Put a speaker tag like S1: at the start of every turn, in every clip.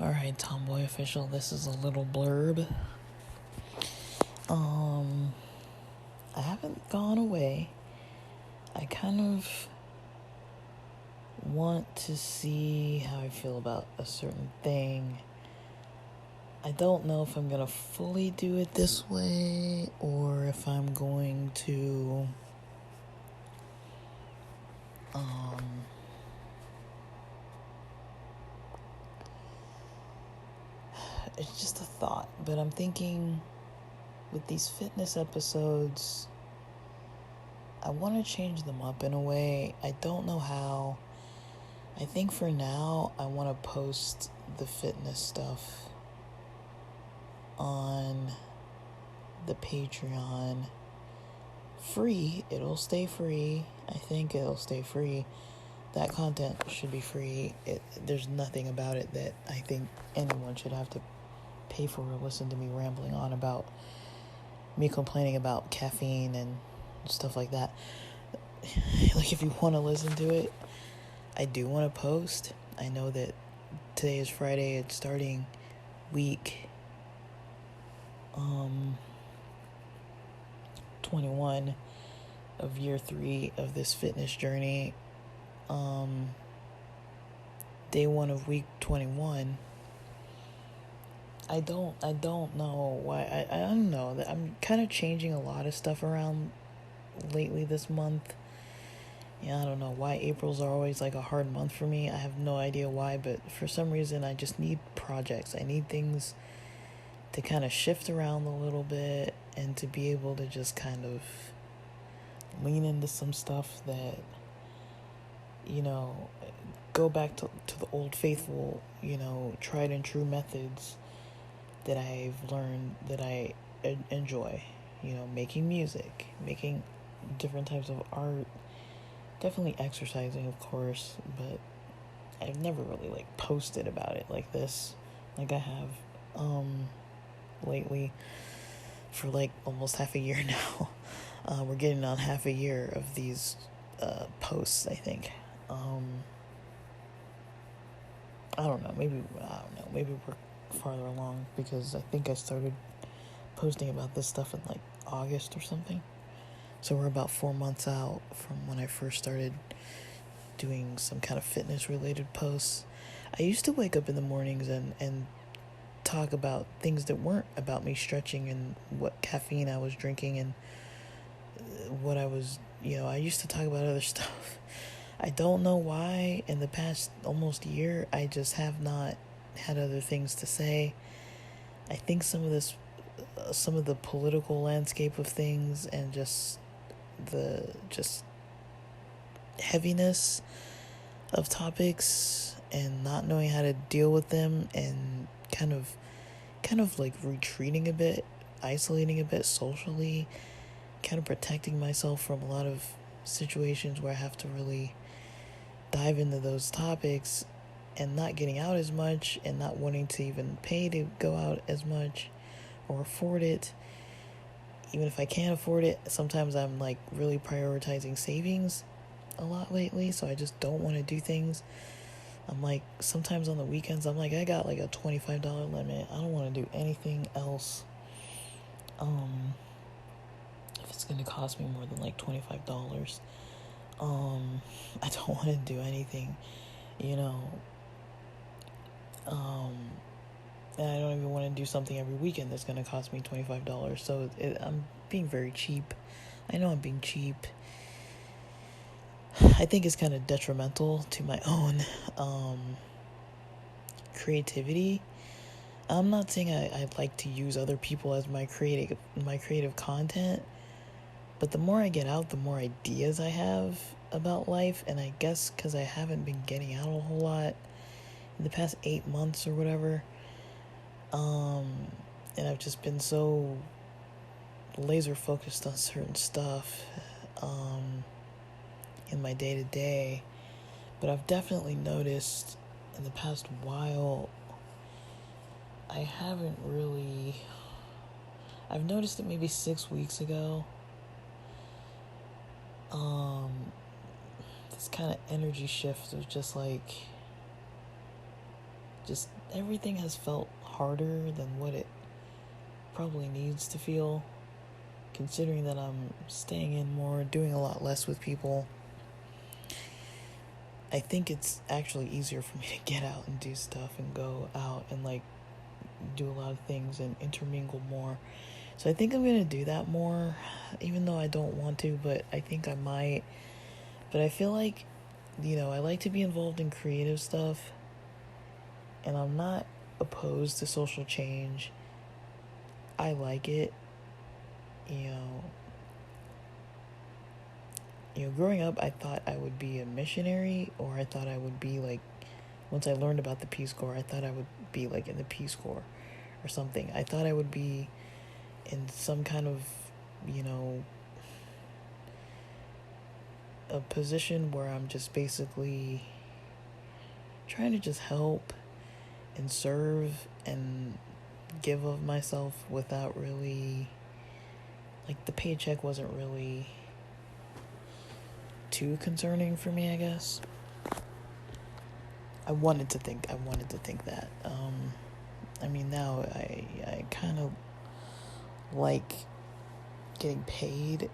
S1: Alright, Tomboy Official, this is a little blurb. I haven't gone away. I kind of want to see how I feel about a certain thing. I don't know if I'm gonna fully do it this way or if I'm going to it's just a thought, but I'm thinking with these fitness episodes, I want to change them up in a way. I don't know how. I think for now, I want to post the fitness stuff on the Patreon free. It'll stay free. I think it'll stay free. That content should be free. There's nothing about it that I think anyone should have to pay for or listen to me rambling on about me complaining about caffeine and stuff like that. Like, if you want to listen to it, I do want to post. I know that today is Friday. It's starting week 21 of year 3 of this fitness journey. Day 1 of week 21. I don't know why. I don't know. I'm kind of changing a lot of stuff around lately this month. Yeah, I don't know why April's are always like a hard month for me. I have no idea why, but for some reason I just need projects. I need things to kind of shift around a little bit and to be able to just kind of lean into some stuff that, go back to the old faithful, tried and true methods that I've learned that I enjoy. Making music, making different types of art, definitely exercising, of course, but I've never really posted about it like this, like I have lately for almost half a year now. We're getting on half a year of these posts, I think. I don't know, maybe we're farther along, because I think I started posting about this stuff in August or something. So we're about 4 months out from when I first started doing some kind of fitness related posts. I used to wake up in the mornings and talk about things that weren't about me stretching and what caffeine I was drinking and what I was, I used to talk about other stuff. I don't know why in the past almost year I just have not had other things to say. I think some of the political landscape of things and just the heaviness of topics and not knowing how to deal with them and kind of retreating a bit, isolating a bit socially, kind of protecting myself from a lot of situations where I have to really dive into those topics and not getting out as much and not wanting to even pay to go out as much or afford it. Even if I can't afford it, sometimes I'm really prioritizing savings a lot lately, so I just don't want to do things. I'm sometimes on the weekends, I'm I got a $25 limit. I don't want to do anything else. If it's going to cost me more than $25, I don't want to do anything, and I don't even want to do something every weekend that's going to cost me $25. So I'm being very cheap. I know I'm being cheap. I think it's kind of detrimental to my own creativity. I'm not saying I'd like to use other people as my creative content, but the more I get out, the more ideas I have about life, and I guess because I haven't been getting out a whole lot in the past 8 months or whatever, and I've just been so laser focused on certain stuff in my day-to-day, but I've definitely noticed in the past while I've noticed it maybe 6 weeks ago, this kind of energy shift of just just everything has felt harder than what it probably needs to feel, considering that I'm staying in more, doing a lot less with people. I think it's actually easier for me to get out and do stuff and go out and like do a lot of things and intermingle more. So I think I'm gonna do that more, even though I don't want to, but I think I might. But I feel like, I like to be involved in creative stuff, and I'm not opposed to social change. I like it. You know, growing up, I thought I would be a missionary, or I thought I would be like, once I learned about the Peace Corps, I thought I would be like in the Peace Corps or something. I thought I would be in some kind of, you know, a position where I'm just basically trying to just help and serve and give of myself without really, like, the paycheck wasn't really too concerning for me, I guess. I wanted to think that. I mean, now I kind of like getting paid,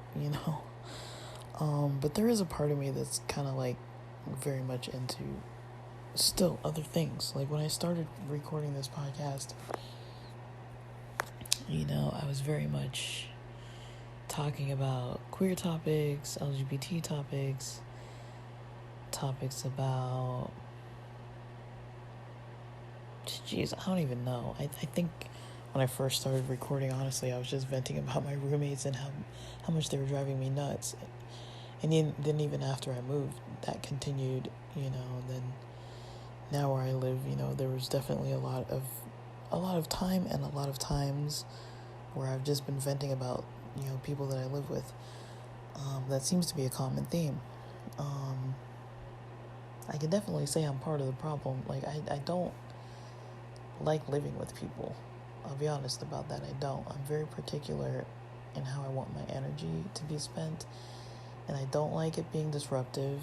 S1: but there is a part of me that's kind of like very much into still other things. Like when I started recording this podcast, I was very much talking about queer topics, LGBT topics about, geez, I don't even know. I think when I first started recording, honestly, I was just venting about my roommates and how much they were driving me nuts. And then even after I moved, that continued, then now where I live, there was definitely a lot of time and a lot of times where I've just been venting about, people that I live with. That seems to be a common theme. I can definitely say I'm part of the problem. Like, I don't like living with people. I'll be honest about that. I don't. I'm very particular in how I want my energy to be spent, and I don't like it being disruptive,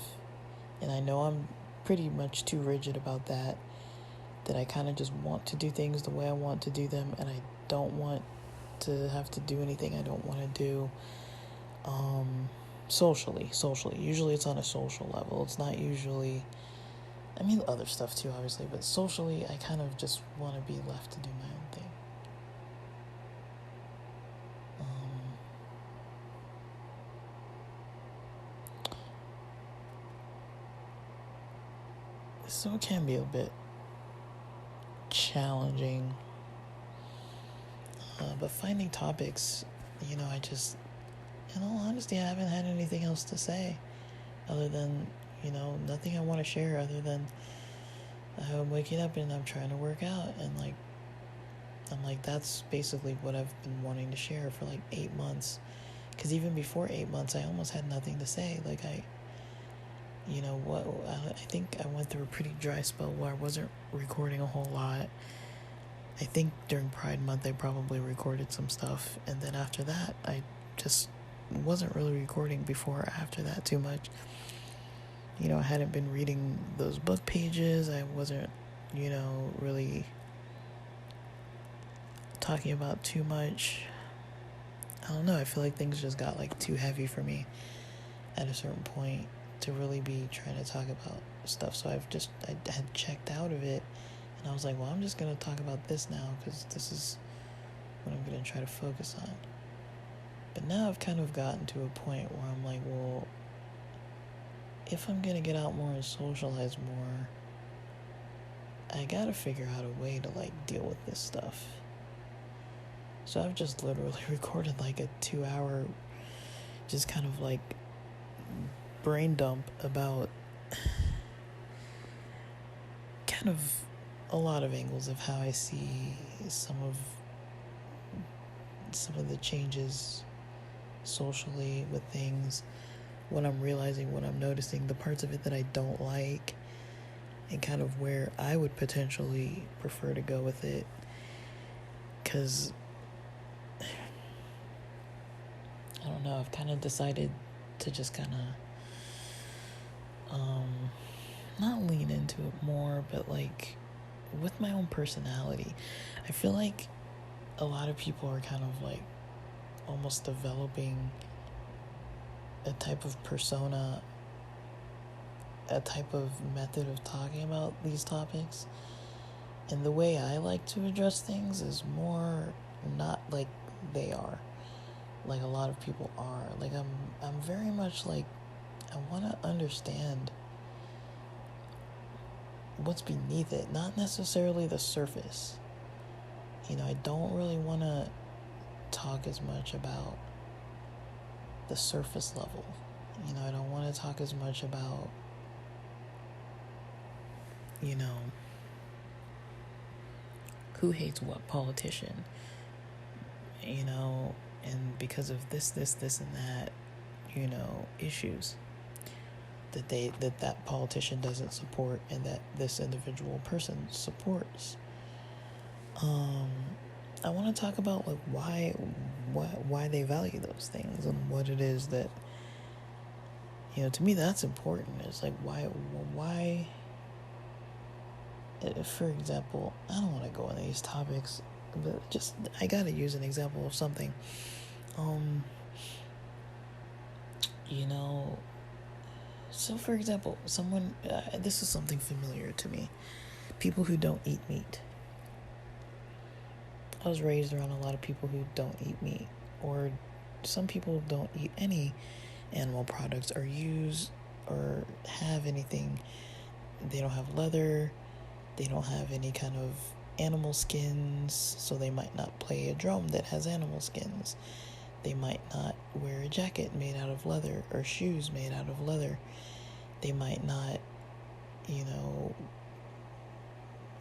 S1: and I know I'm pretty much too rigid about that I kind of just want to do things the way I want to do them, and I don't want to have to do anything I don't want to do. Socially. Usually it's on a social level. It's not usually, other stuff too, obviously, but socially, I kind of just want to be left to do my own thing. So it can be a bit challenging, but finding topics, I just, in all honesty, I haven't had anything else to say other than, nothing I want to share other than I'm waking up and I'm trying to work out, and I'm like, that's basically what I've been wanting to share for 8 months, because even before 8 months, I almost had nothing to say. I think I went through a pretty dry spell where I wasn't recording a whole lot. I think during Pride Month I probably recorded some stuff, and then after that I just wasn't really recording before or after that too much. I hadn't been reading those book pages. I wasn't, really talking about too much. I don't know, I feel like things just got too heavy for me at a certain point to really be trying to talk about stuff. So I had checked out of it, and I was like, well, I'm just going to talk about this now because this is what I'm going to try to focus on. But now I've kind of gotten to a point where I'm like, well, if I'm going to get out more and socialize more, I got to figure out a way to deal with this stuff. So I've just literally recorded a 2-hour just kind of brain dump about kind of a lot of angles of how I see some of the changes socially with things, what I'm realizing, what I'm noticing, the parts of it that I don't like, and kind of where I would potentially prefer to go with it. Because I don't know, I've kind of decided to just kind of not lean into it more, but with my own personality, I feel like a lot of people are kind of like almost developing a type of persona, a type of method of talking about these topics. And the way I like to address things is more not like they are, like a lot of people are. Like I'm very much like, I want to understand what's beneath it, not necessarily the surface. I don't really want to talk as much about the surface level. I don't want to talk as much about, who hates what politician, and because of this, and that, issues that politician doesn't support and that this individual person supports. I want to talk about like why they value those things and what it is that, to me that's important. It's like why. For example, I don't want to go into these topics, but just I gotta use an example of something. So for example, someone, this is something familiar to me. People who don't eat meat. I was raised around a lot of people who don't eat meat, or some people don't eat any animal products or use or have anything. They don't have leather, they don't have any kind of animal skins, so they might not play a drum that has animal skins. They might not wear a jacket made out of leather or shoes made out of leather. They might not,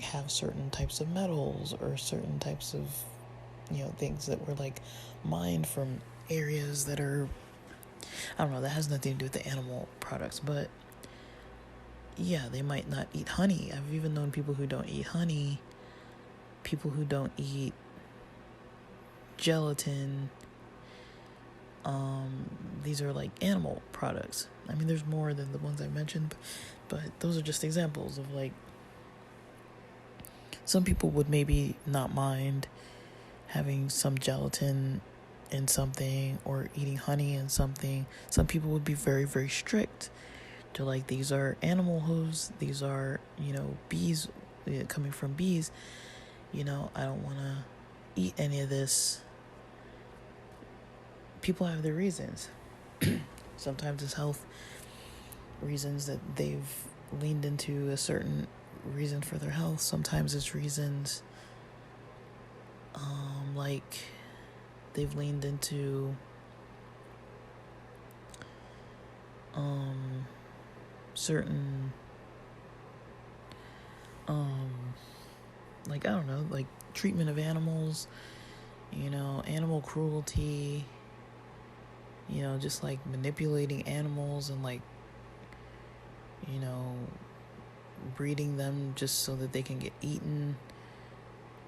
S1: have certain types of metals or certain types of, things that were like mined from areas that are, I don't know, that has nothing to do with the animal products, but yeah, they might not eat honey. I've even known people who don't eat honey, people who don't eat gelatin. These are like animal products. I mean, there's more than the ones I mentioned, but those are just examples of like, some people would maybe not mind having some gelatin in something or eating honey in something. Some people would be very, very strict. They're like, these are animal hooves, these are, bees, coming from bees. I don't want to eat any of this. People have their reasons. Sometimes it's health reasons that they've leaned into a certain reason for their health. Sometimes it's reasons like they've leaned into certain like, I don't know, like treatment of animals, animal cruelty, just like manipulating animals and like, breeding them just so that they can get eaten.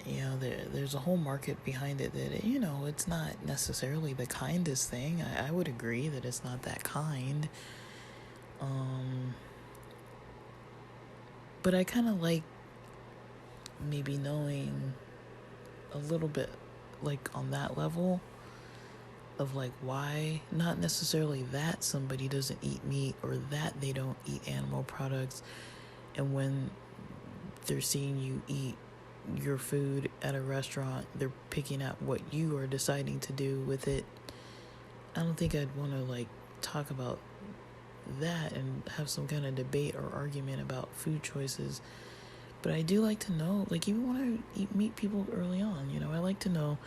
S1: There's a whole market behind it that, it's not necessarily the kindest thing. I would agree that it's not that kind. But I kind of like maybe knowing a little bit like on that level of like why, not necessarily that somebody doesn't eat meat or that they don't eat animal products, and when they're seeing you eat your food at a restaurant, they're picking out what you are deciding to do with it. I don't think I'd want to like talk about that and have some kind of debate or argument about food choices. But I do like to know, like, even when I meet people early on, I like to know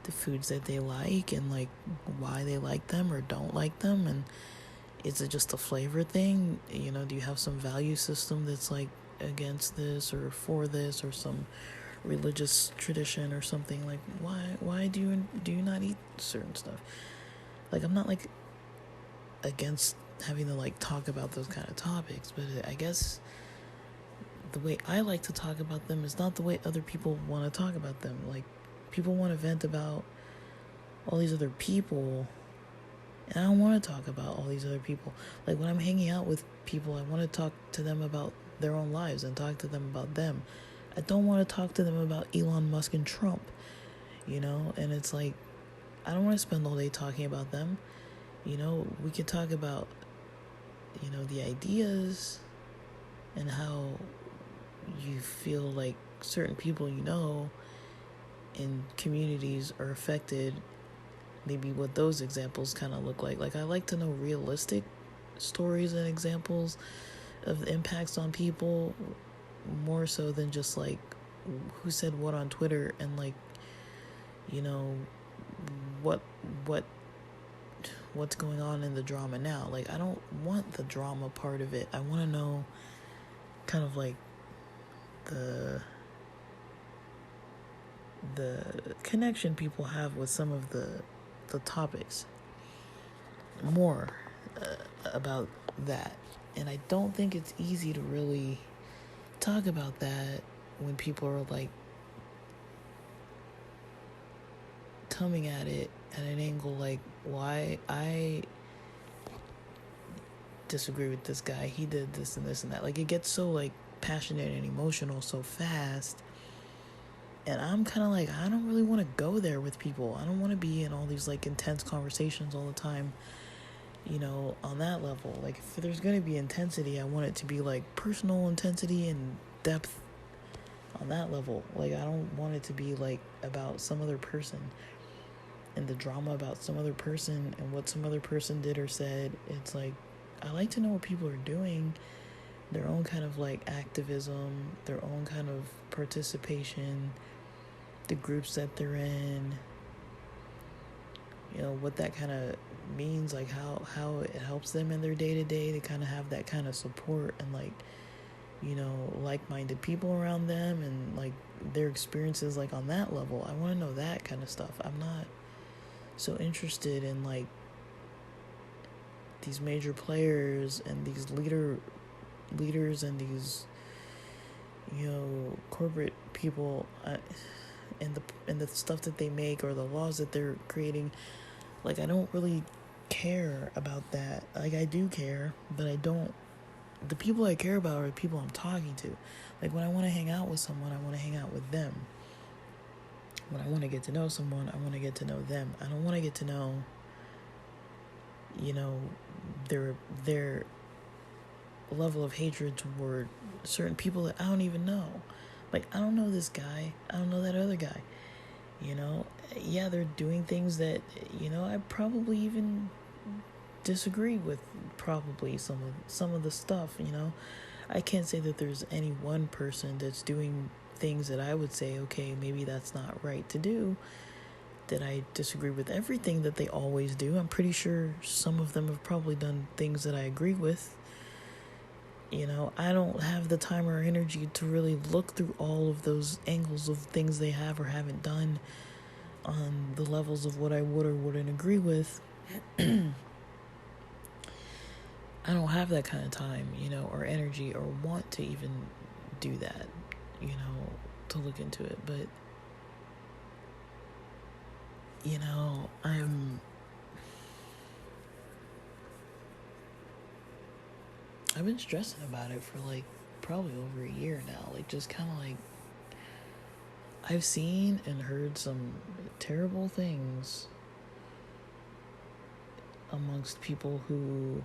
S1: the foods that they like and like why they like them or don't like them, and is it just a flavor thing? Do you have some value system that's like against this or for this, or some religious tradition or something? Like, why do you not eat certain stuff? Like, I'm not like against having to like talk about those kind of topics, but I guess the way I like to talk about them is not the way other people want to talk about them. Like, people want to vent about all these other people, and I don't want to talk about all these other people. Like, when I'm hanging out with people, I want to talk to them about their own lives and talk to them about them. I don't want to talk to them about Elon Musk and Trump, and it's like, I don't want to spend all day talking about them. We could talk about, the ideas and how you feel like certain people in communities are affected, maybe what those examples kind of look like. Like, I like to know realistic stories and examples of the impacts on people, more so than just like who said what on Twitter, and like, what what's going on in the drama now. Like, I don't want the drama part of it. I want to know kind of like the connection people have with some of the topics, more about that. And I don't think it's easy to really talk about that when people are like coming at it at an angle like, why I disagree with this guy, he did this and this and that. Like, it gets so like passionate and emotional so fast, and I'm kind of like, I don't really want to go there with people. I don't want to be in all these like intense conversations all the time, on that level. Like, if there's going to be intensity, I want it to be like personal intensity and depth on that level. Like, I don't want it to be like about some other person and the drama about some other person and what some other person did or said. It's like, I like to know what people are doing, their own kind of like activism, their own kind of participation, the groups that they're in, what that kind of means, like how it helps them in their day-to-day to kind of have that kind of support and like, like-minded people around them, and like their experiences like on that level. I want to know that kind of stuff. I'm not so interested in like these major players and these leaders and these corporate people, and the stuff that they make or the laws that they're creating. Like, I don't really care about that. Like, I do care, but I don't. The people I care about are the people I'm talking to. Like, when I want to hang out with someone, I want to hang out with them. When I want to get to know someone, I want to get to know them. I don't want to get to know, their level of hatred toward certain people that I don't even know. Like, I don't know this guy. I don't know that other guy. Yeah, they're doing things that, I probably even disagree with, probably some of the stuff. I can't say that there's any one person that's doing things that I would say, okay, maybe that's not right to do, that I disagree with everything that they always do. I'm pretty sure some of them have probably done things that I agree with. I don't have the time or energy to really look through all of those angles of things they have or haven't done on the levels of what I would or wouldn't agree with. I don't have that kind of time, or energy or want to even do that, to look into it. But, I've been stressing about it for like probably over a year now. Like, just kind of like, I've seen and heard some terrible things amongst people who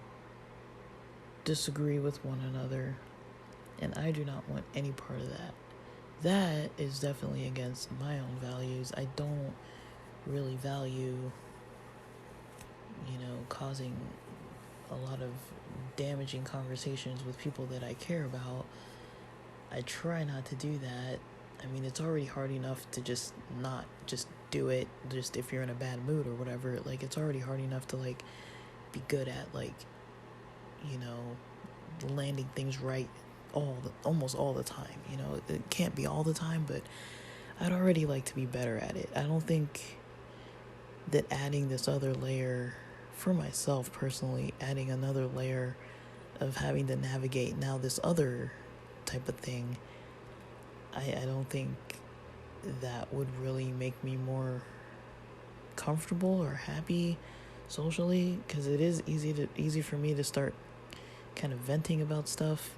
S1: disagree with one another, and I do not want any part of that. That is definitely against my own values. I don't really value, causing a lot of damaging conversations with people that I care about. I try not to do that. I mean, it's already hard enough to just not just do it, just if you're in a bad mood or whatever. Like, it's already hard enough to like be good at like, landing things right almost all the time. It can't be all the time, but I'd already like to be better at it. I don't think that adding this other layer, for myself personally, adding another layer of having to navigate now this other type of thing, I don't think that would really make me more comfortable or happy socially, because it is easy for me to start kind of venting about stuff.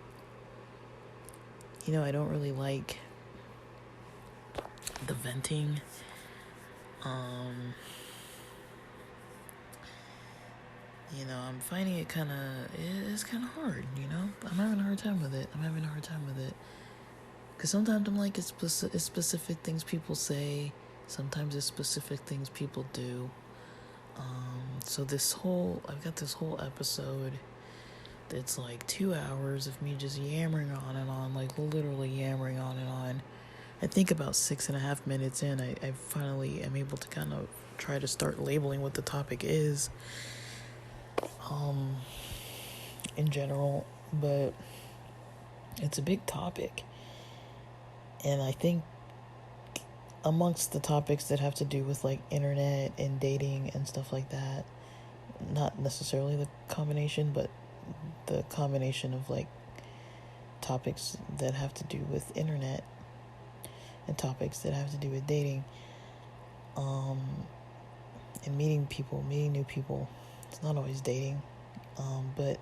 S1: I don't really like the venting. Um, I'm finding it's kind of hard, I'm having a hard time with it. Because sometimes I'm like, it's specific things people say. Sometimes it's specific things people do. So I've got this whole episode that's like 2 hours of me just yammering on and on, like literally yammering on and on. I think about 6.5 minutes in, I finally am able to kind of try to start labeling what the topic is, in general, but it's a big topic. And I think amongst the topics that have to do with like internet and dating and stuff like that, not necessarily the combination, but the combination of like topics that have to do with internet and topics that have to do with dating, and meeting new people. It's not always dating, but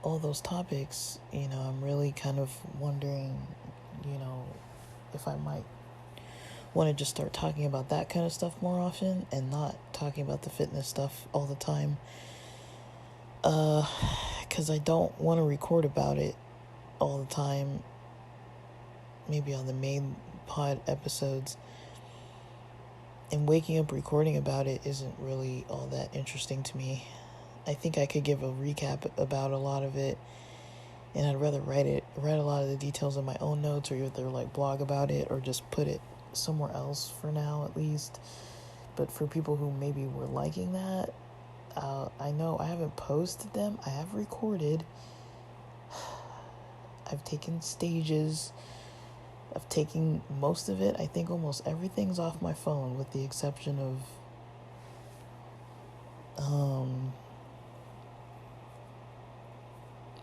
S1: all those topics, I'm really kind of wondering, if I might want to just start talking about that kind of stuff more often and not talking about the fitness stuff all the time. Because I don't want to record about it all the time, maybe on the main pod episodes. And waking up recording about it isn't really all that interesting to me. I think I could give a recap about a lot of it, and I'd rather write a lot of the details in my own notes, or either like blog about it or just put it somewhere else for now at least. But for people who maybe were liking that, I know I haven't posted them. I have recorded. I've taken stages. I've taken most of it. I think almost everything's off my phone with the exception of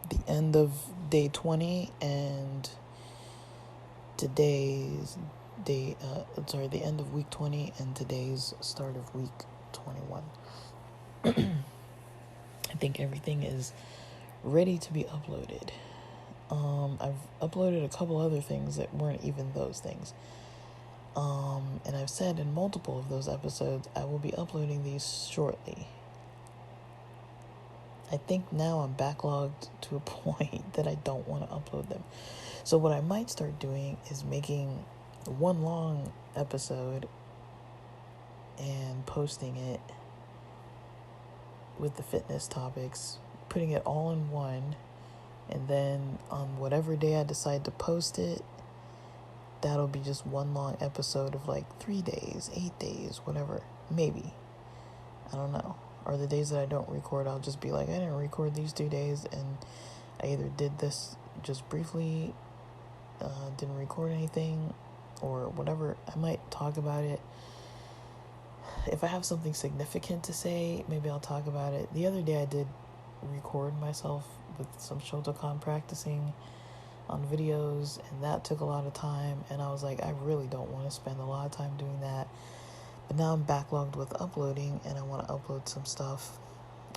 S1: the end of day 20 and the end of week 20 and today's start of week 21. I think everything is ready to be uploaded. I've uploaded a couple other things that weren't even those things. And I've said in multiple of those episodes, I will be uploading these shortly. I think now I'm backlogged to a point that I don't want to upload them. So what I might start doing is making one long episode and posting it with the fitness topics, putting it all in one, and then on whatever day I decide to post it, that'll be just one long episode of like 3 days, 8 days, whatever. Maybe. I don't know. Or the days that I don't record, I'll just be like, I didn't record these 2 days, and I either did this just briefly, didn't record anything, or whatever. I might talk about it. If I have something significant to say, maybe I'll talk about it. The other day I did record myself with some Shotokan practicing on videos, and that took a lot of time, and I was like, I really don't want to spend a lot of time doing that. But now I'm backlogged with uploading, and I want to upload some stuff.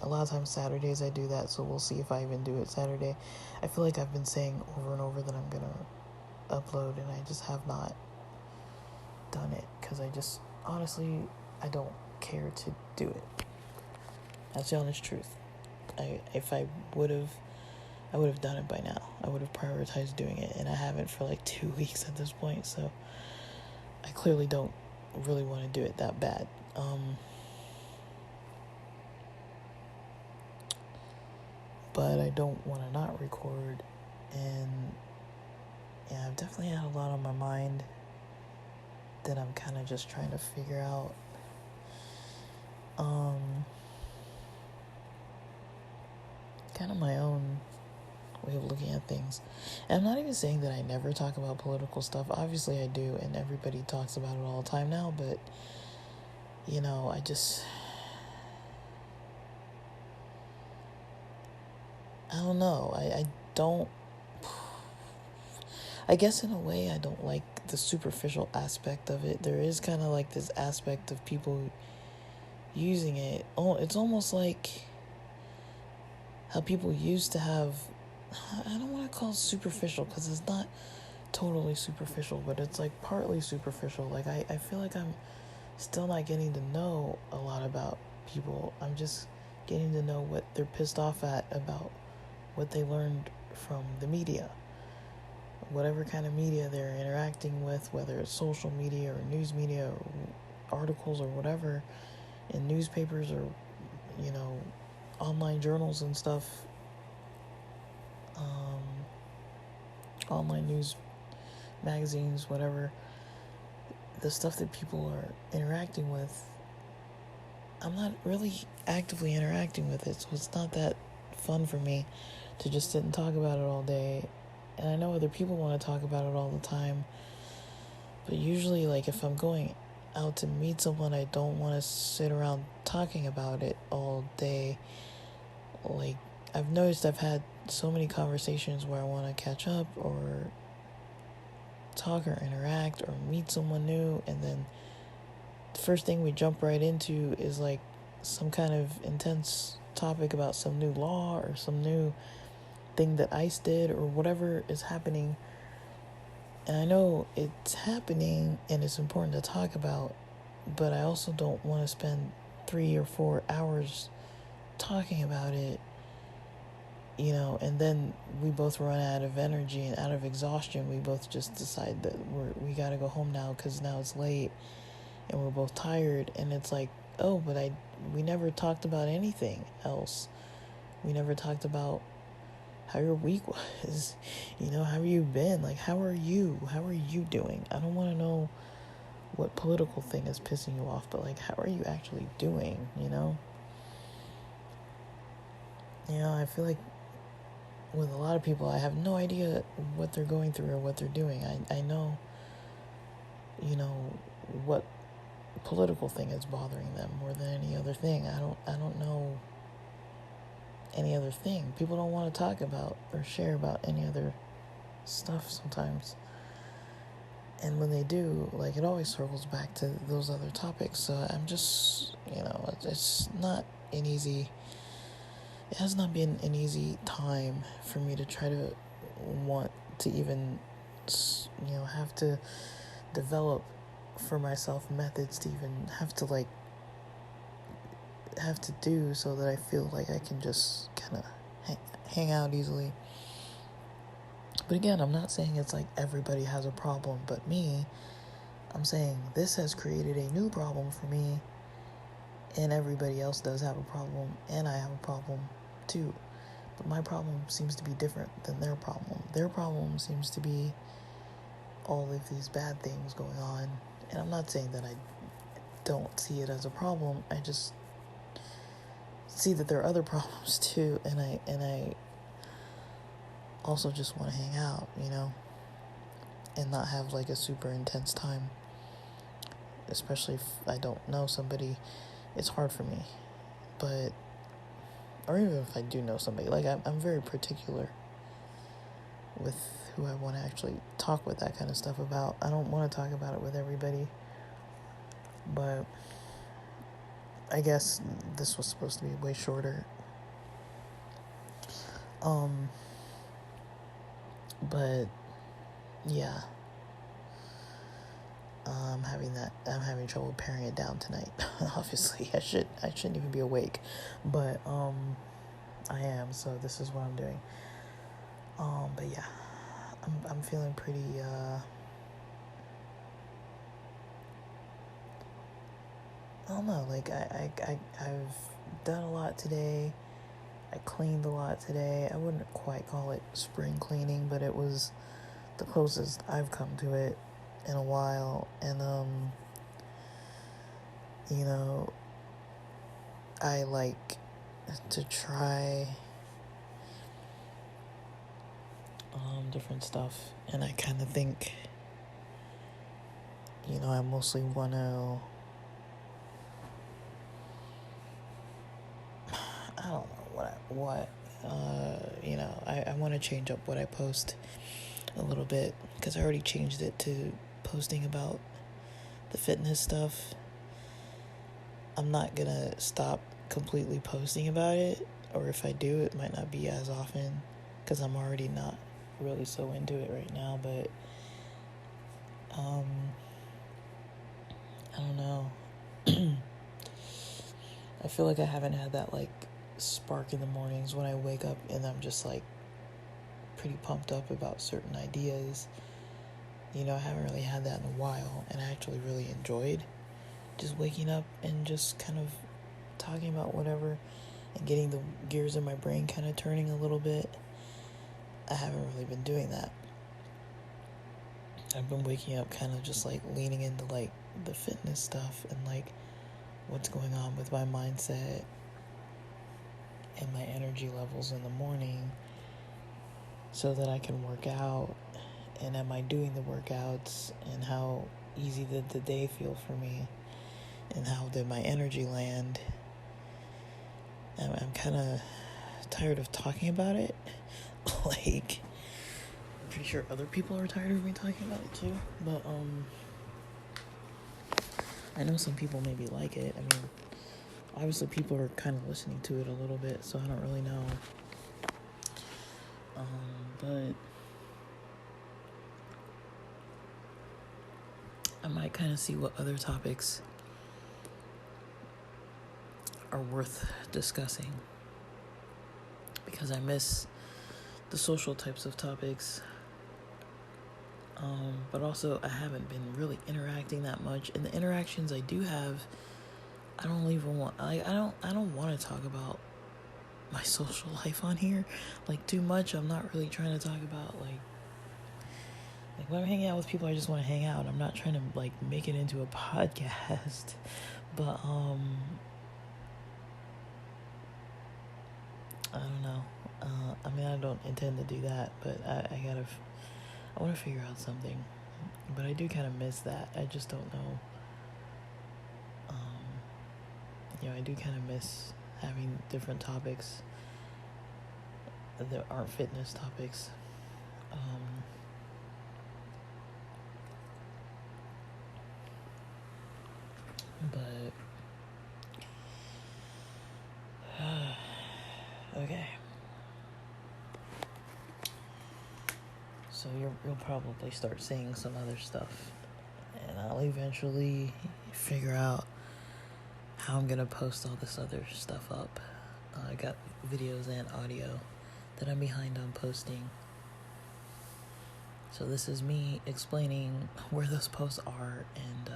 S1: A lot of times Saturdays I do that, so we'll see if I even do it Saturday. I feel like I've been saying over and over that I'm going to upload, and I just have not done it, because honestly, I don't care to do it. That's the honest truth. If I would have done it by now. I would have prioritized doing it, and I haven't for like 2 weeks at this point, so I clearly don't really want to do it that bad. But I don't want to not record, and yeah, I've definitely had a lot on my mind that I'm kind of just trying to figure out. Kind of my own way of looking at things. And I'm not even saying that I never talk about political stuff. Obviously I do, and everybody talks about it all the time now, but I don't know. I guess in a way I don't like the superficial aspect of it. There is kind of like this aspect of people using it. Oh, it's almost like how people used to have, I don't want to call it superficial, because it's not totally superficial, but it's like partly superficial. Like I feel like I'm still not getting to know a lot about people. I'm just getting to know what they're pissed off at about what they learned from the media. Whatever kind of media they're interacting with, whether it's social media or news media or articles or whatever, in newspapers or, online journals and stuff, online news magazines, whatever, the stuff that people are interacting with, I'm not really actively interacting with it, so it's not that fun for me to just sit and talk about it all day. And I know other people want to talk about it all the time, but usually, like, if I'm going out to meet someone, I don't want to sit around talking about it all day. Like, I've noticed I've had so many conversations where I want to catch up or talk or interact or meet someone new, and then the first thing we jump right into is like some kind of intense topic about some new law or some new thing that ICE did or whatever is happening. And I know it's happening and it's important to talk about, but I also don't want to spend 3 or 4 hours talking about it, and then we both run out of energy and out of exhaustion. We both just decide that we got to go home now because now it's late and we're both tired. And it's like, oh, but we never talked about anything else. We never talked about how your week was, how have you been? Like, how are you doing? I don't want to know what political thing is pissing you off, but like, how are you actually doing? I feel like with a lot of people, I have no idea what they're going through or what they're doing. I know, what political thing is bothering them more than any other thing. I don't know any other thing. People don't want to talk about or share about any other stuff sometimes. And when they do, like, it always circles back to those other topics. So I'm just, it's not an easy, it has not been an easy time for me to try to want to even, have to develop for myself methods to even have to do so that I feel like I can just kind of hang out easily. But again, I'm not saying it's like everybody has a problem but me. I'm saying this has created a new problem for me, and everybody else does have a problem, and I have a problem too. But my problem seems to be different than their problem. Their problem seems to be all of these bad things going on. And I'm not saying that I don't see it as a problem. I just see that there are other problems too, and I also just want to hang out, and not have like a super intense time. Especially if I don't know somebody, it's hard for me. Or even if I do know somebody, like I'm very particular with who I want to actually talk with that kind of stuff about. I don't want to talk about it with everybody, but I guess this was supposed to be way shorter. But yeah, I'm having trouble paring it down tonight. Obviously, I shouldn't even be awake, but I am. So this is what I'm doing. But yeah, I'm feeling pretty. I don't know. Like I've done a lot today. I cleaned a lot today. I wouldn't quite call it spring cleaning, but it was the closest I've come to it in a while. And I like to try different stuff, and I kind of think I mostly want to, I don't know I want to change up what I post a little bit, because I already changed it to posting about the fitness stuff. I'm not gonna stop completely posting about it, or if I do, it might not be as often, because I'm already not really so into it right now. But Um, I don't know. I feel like I haven't had that like spark in the mornings when I wake up and I'm just like pretty pumped up about certain ideas. You know, I haven't really had that in a while, and I actually really enjoyed just waking up and just kind of talking about whatever and getting the gears in my brain kind of turning a little bit. I haven't really been doing that. I've been waking up kind of just like leaning into like the fitness stuff and like what's going on with my mindset and my energy levels in the morning so that I can work out. And am I doing the workouts, and how easy did the day feel for me, and how did my energy land? I'm kind of tired of talking about it. Like, I'm pretty sure other people are tired of me talking about it too, but I know some people maybe like it. I mean, obviously people are kind of listening to it a little bit, so I don't really know. But I might kind of see what other topics are worth discussing, because I miss the social types of topics. But also I haven't been really interacting that much, and the interactions I do have, I don't even want. I don't want to talk about my social life on here like too much. I'm not really trying to talk about like when I'm hanging out with people, I just want to hang out. I'm not trying to like make it into a podcast. But I don't know. I mean, I don't intend to do that, but I want to figure out something. But I do kind of miss that. I just don't know. I do kind of miss having different topics that aren't fitness topics. But okay. So you'll probably start seeing some other stuff, and I'll eventually figure out how I'm gonna post all this other stuff up. I got videos and audio that I'm behind on posting. So this is me explaining where those posts are, and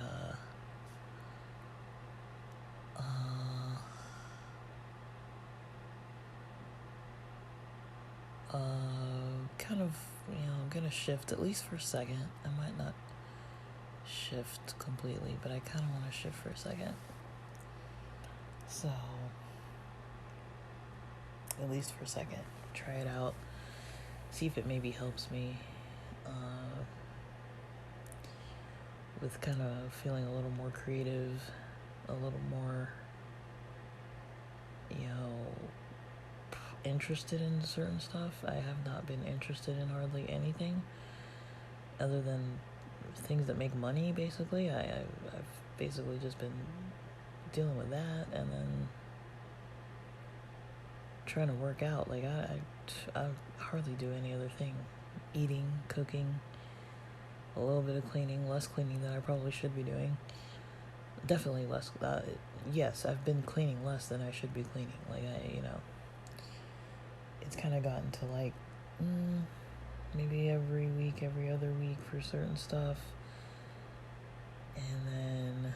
S1: kind of, I'm gonna shift at least for a second. I might not shift completely, but I kind of want to shift for a second. So, at least for a second, try it out, see if it maybe helps me with kind of feeling a little more creative, a little more, interested in certain stuff. I have not been interested in hardly anything other than things that make money, basically. I've basically just been dealing with that, and then trying to work out. Like, I hardly do any other thing. Eating, cooking, a little bit of cleaning, less cleaning than I probably should be doing. Definitely less. Yes, I've been cleaning less than I should be cleaning. Like, it's kind of gotten to like, maybe every week, every other week for certain stuff. And then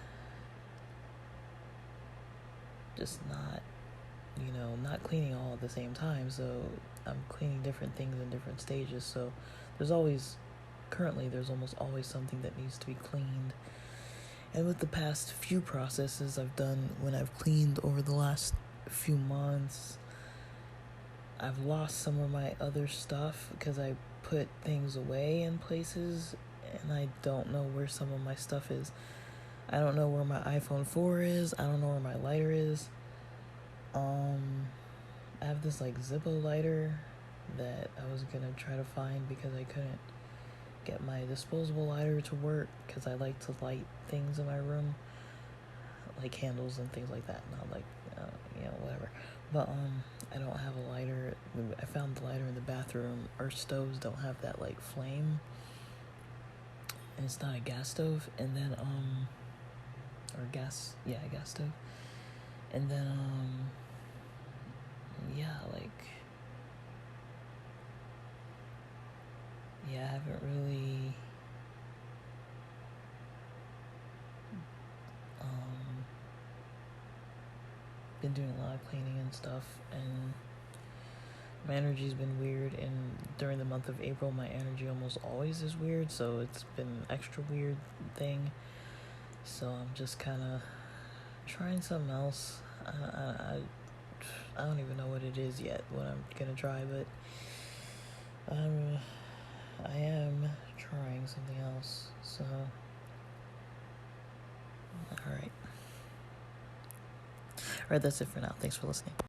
S1: just not cleaning all at the same time. So I'm cleaning different things in different stages. So there's almost always something that needs to be cleaned. And with the past few processes I've done when I've cleaned over the last few months, I've lost some of my other stuff because I put things away in places, and I don't know where some of my stuff is. I don't know where my iPhone 4 is. I don't know where my lighter is. I have this like Zippo lighter that I was gonna try to find because I couldn't get my disposable lighter to work, because I like to light things in my room, like candles and things like that, not like whatever. But I don't have a lighter. I found the lighter in the bathroom. Our stoves don't have that like flame, and it's not a gas stove, and then or gas, yeah, a gas stove, and then yeah, like, yeah, I haven't really been doing a lot of cleaning and stuff, and my energy's been weird, and during the month of April my energy almost always is weird, so it's been an extra weird thing. So I'm just kind of trying something else. I don't even know what it is yet, what I'm gonna try, but I am trying something else. So alright, that's it for now. Thanks for listening.